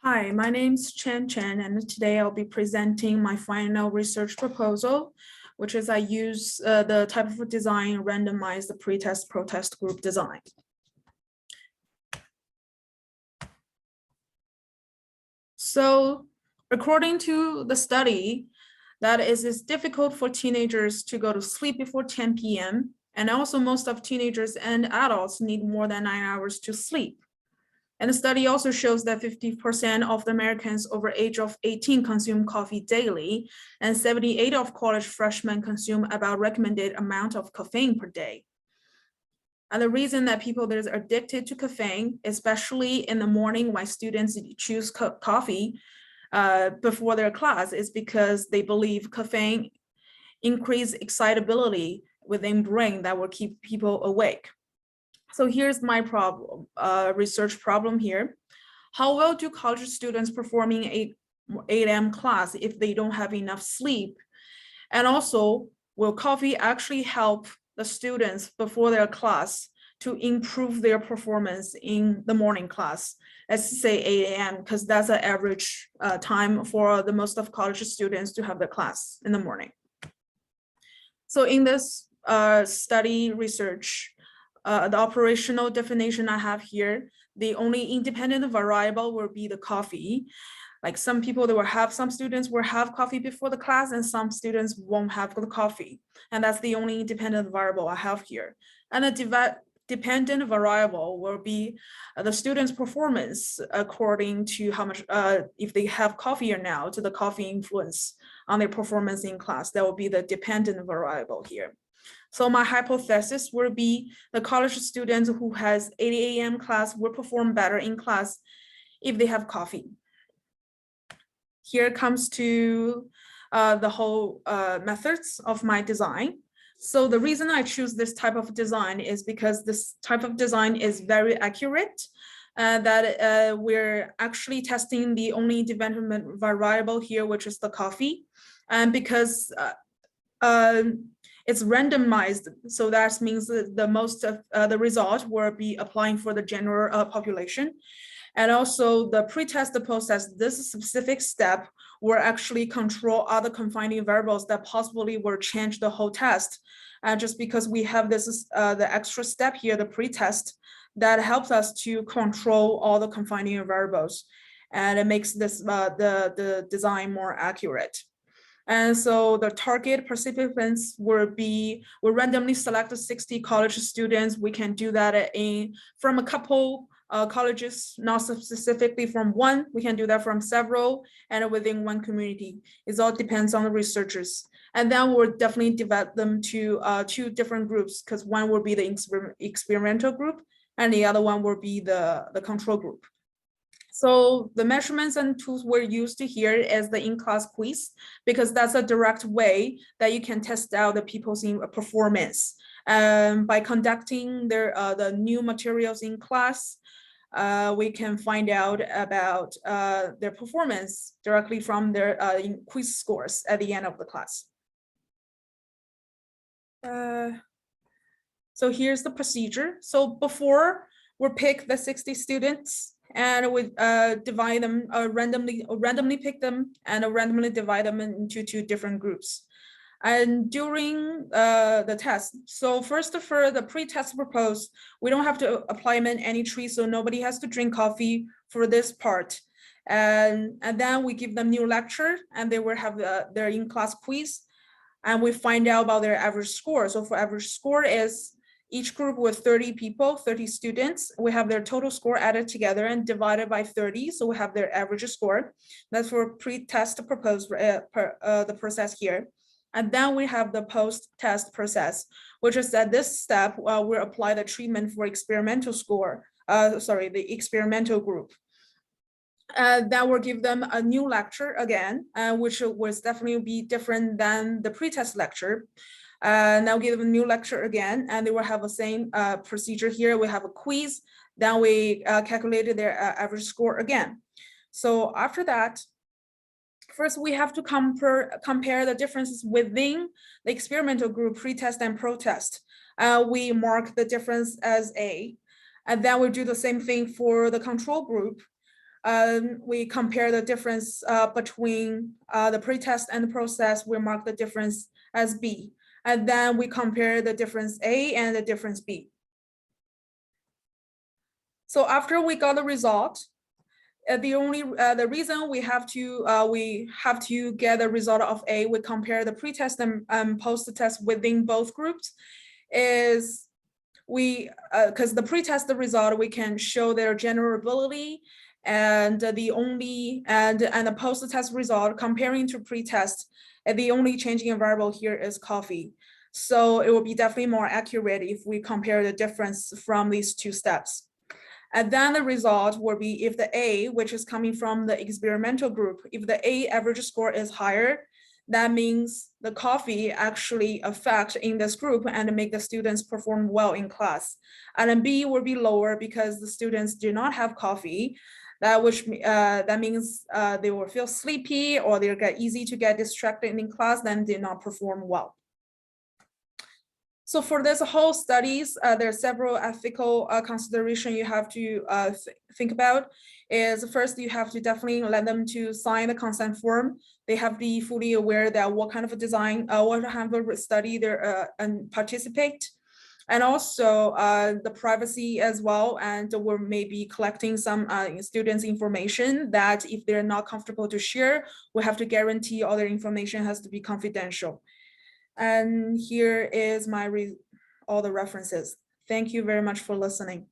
Hi, my name's Chen, and today I'll be presenting my final research proposal, which is I use the type of design randomized the pretest protest group design. So according to the study, that it's difficult for teenagers to go to sleep before 10 p.m. And also most of teenagers and adults need more than 9 hours to sleep. And the study also shows that 50% of the Americans over age of 18 consume coffee daily, and 78% of college freshmen consume about recommended amount of caffeine per day. And the reason that people that are addicted to caffeine, especially in the morning when students choose coffee before their class, is because they believe caffeine increase excitability within brain that will keep people awake. So here's my problem, research problem here. How well do college students performing 8 a.m. class if they don't have enough sleep? And also, will coffee actually help the students before their class to improve their performance in the morning class? Let's say 8 a.m. because that's an average time for the most of college students to have the class in the morning. So in this study research, the operational definition I have here, the only independent variable will be the coffee. Like some people that will have, some students will have coffee before the class and some students won't have the coffee. And that's the only independent variable I have here. And the dependent variable will be the student's performance according to how much, if they have coffee or now, to the coffee influence on their performance in class. That will be the dependent variable here. So my hypothesis would be the college students who has 8 a.m. class will perform better in class if they have coffee. Here comes to the whole methods of my design. So the reason I choose this type of design is because this type of design is very accurate. That we're actually testing the only independent variable here, which is the coffee. And because it's randomized, so that means that the most of the result will be applying for the general population. And also the pretest process, this specific step will actually control other confining variables that possibly will change the whole test. Just because we have this, the extra step here, the pretest, that helps us to control all the confining variables. And it makes this the design more accurate. And so the target participants will randomly select 60 college students. We can do that from a couple colleges, not specifically from one. We can do that from several and within one community. It all depends on the researchers. And then we'll definitely divide them to 2 different groups, because one will be the experimental group and the other one will be the control group. So the measurements and tools we're used to here is the in-class quiz, because that's a direct way that you can test out the people's performance. By conducting the new materials in class, we can find out about their performance directly from their quiz scores at the end of the class. So here's the procedure. So before we pick the 60 students, and we divide them, randomly pick them and randomly divide them into 2 different groups. And during the test, so first for the pre-test proposed, we don't have to apply them in any tree, so nobody has to drink coffee for this part. And then we give them new lecture, and they will have their in-class quiz, and we find out about their average score. So for average score is each group with 30 people, 30 students. We have their total score added together and divided by 30. So we have their average score. That's for pre-test proposed the process here. And then we have the post-test process, which is at this step, we'll apply the treatment for experimental score, the experimental group. Then we'll give them a new lecture again, which will definitely be different than the pre-test lecture. Now give them a new lecture again, and they will have the same procedure here. We have a quiz, then we calculated their average score again. So after that, first we have to compare the differences within the experimental group, pre-test and protest. We mark the difference as A, and then we do the same thing for the control group. we compare the difference between the pretest and the post-test. We mark the difference as B. And then we compare the difference A and the difference B. So after we got the result, the reason we have to get the result of A, we compare the pretest and post-test within both groups, is because the pretest result we can show their general ability, and the post-test result comparing to pretest, the only changing variable here is coffee. So it will be definitely more accurate if we compare the difference from these two steps. And then the result will be if the A, which is coming from the experimental group, if the A average score is higher, that means the coffee actually affect in this group and make the students perform well in class. And then B will be lower because the students do not have coffee. That means they will feel sleepy, or they get easy to get distracted in class, then did not perform well. So for this whole studies, there are several ethical consideration you have to think about. Is first, you have to definitely let them to sign the consent form. They have to be fully aware that what kind of a design, what kind of a study they're and participate. And also the privacy as well. And we're maybe collecting some students' information that if they're not comfortable to share, we have to guarantee all their information has to be confidential. And here is my all the references. Thank you very much for listening.